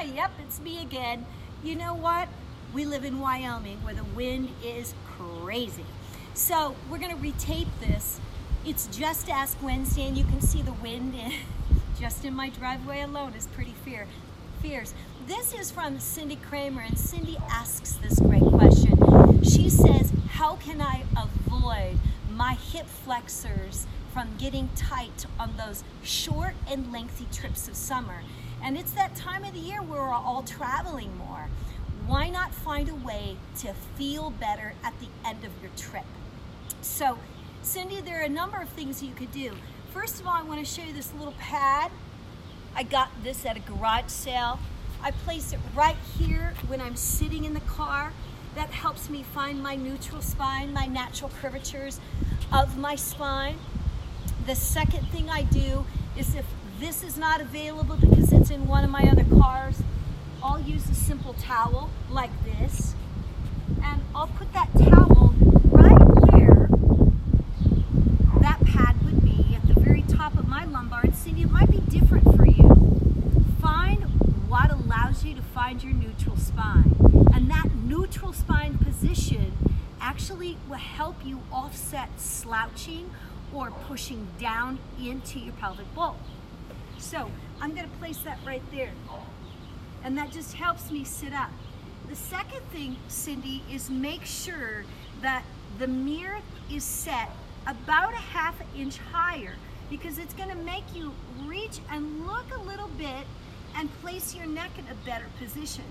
Yep, it's me again. You know what? We live in Wyoming where the wind is crazy. So we're gonna retape this. It's just Ask Wednesday, and you can see the wind just in my driveway alone is pretty fierce. This is from Cindy Kramer, and Cindy asks this great question. She says, how can I avoid my hip flexors from getting tight on those short and lengthy trips of summer? And it's that time of the year where we're all traveling more. Why not find a way to feel better at the end of your trip? So, Cindy, there are a number of things that you could do. First of all, I want to show you this little pad. I got this at a garage sale. I place it right here when I'm sitting in the car. That helps me find my neutral spine, my natural curvatures of my spine. The second thing I do is, if this is not available because it's in one of my other cars, I'll use a simple towel like this, and I'll put that towel right where that pad would be, at the very top of my lumbar. And Cindy, it might be different for you. Find what allows you to find your neutral spine. And that neutral spine position actually will help you offset slouching or pushing down into your pelvic bowl. So I'm going to place that right there. And that just helps me sit up. The second thing, Cindy, is make sure that the mirror is set about a ½ inch higher, because it's going to make you reach and look a little bit and place your neck in a better position.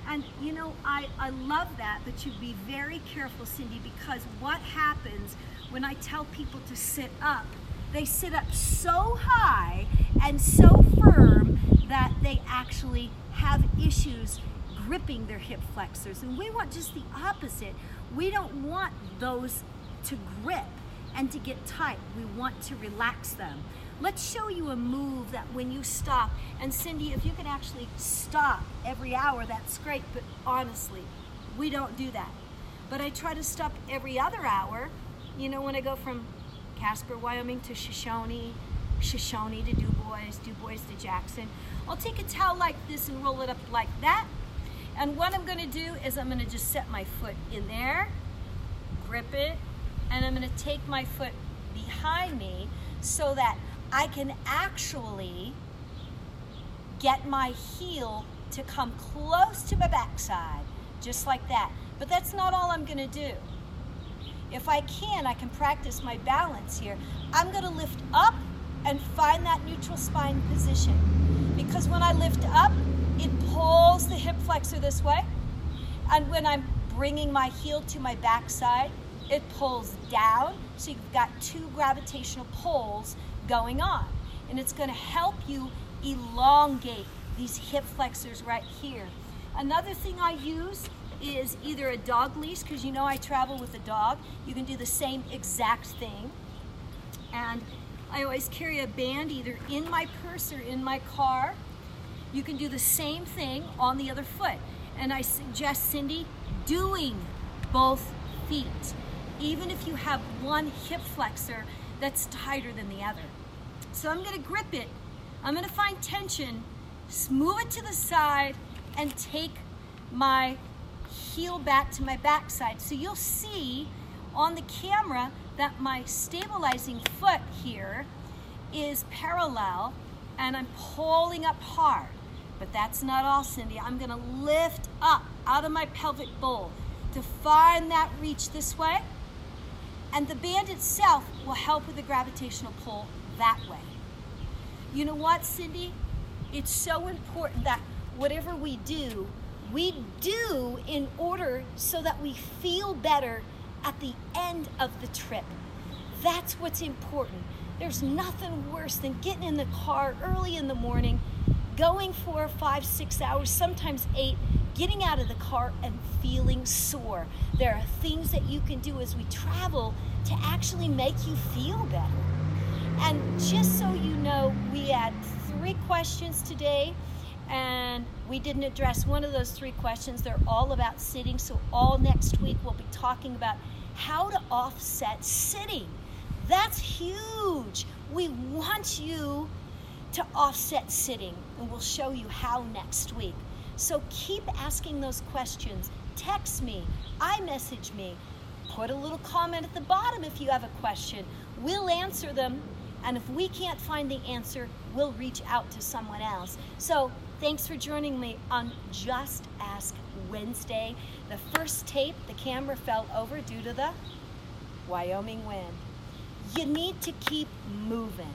And you know, I love that, but you be very careful, Cindy, because what happens when I tell people to sit up, they sit up so high and so firm that they actually have issues gripping their hip flexors. And we want just the opposite. We don't want those to grip and to get tight. We want to relax them. Let's show you a move that when you stop, and Cindy, if you can actually stop every hour, that's great, but honestly, we don't do that. But I try to stop every other hour. You know, when I go from Casper, Wyoming to Shoshone to Du Bois to Jackson, I'll take a towel like this and roll it up like that. And what I'm gonna do is I'm gonna just set my foot in there, grip it, and I'm gonna take my foot behind me so that I can actually get my heel to come close to my backside, just like that. But that's not all I'm gonna do. If I can practice my balance here. I'm gonna lift up and find that neutral spine position. Because when I lift up, it pulls the hip flexor this way. And when I'm bringing my heel to my backside, it pulls down. So you've got two gravitational pulls going on. And it's gonna help you elongate these hip flexors right here. Another thing I use is either a dog leash, because you know I travel with a dog. You can do the same exact thing. And I always carry a band either in my purse or in my car. You can do the same thing on the other foot. And I suggest, Cindy, doing both feet, even if you have one hip flexor that's tighter than the other. So I'm gonna grip it, I'm gonna find tension, move it to the side, and take my heel back to my backside. So you'll see on the camera that my stabilizing foot here is parallel, and I'm pulling up hard. But that's not all, Cindy. I'm gonna lift up out of my pelvic bowl to find that reach this way. And the band itself will help with the gravitational pull that way. You know what, Cindy? It's so important that whatever we do in order so that we feel better at the end of the trip. That's what's important. There's nothing worse than getting in the car early in the morning, going 4, 5, 6 hours, sometimes 8, getting out of the car and feeling sore. There are things that you can do as we travel to actually make you feel better. And just so you know, we had 3 questions today, and we didn't address one of those 3 questions. They're all about sitting, so all next week we'll be talking about how to offset sitting. That's huge. We want you to offset sitting. and we'll show you how next week. So keep asking those questions. Text me, iMessage me, put a little comment at the bottom if you have a question. We'll answer them, and if we can't find the answer, we'll reach out to someone else. So thanks for joining me on Just Ask Wednesday. The first tape, the camera fell over due to the Wyoming wind. You need to keep moving.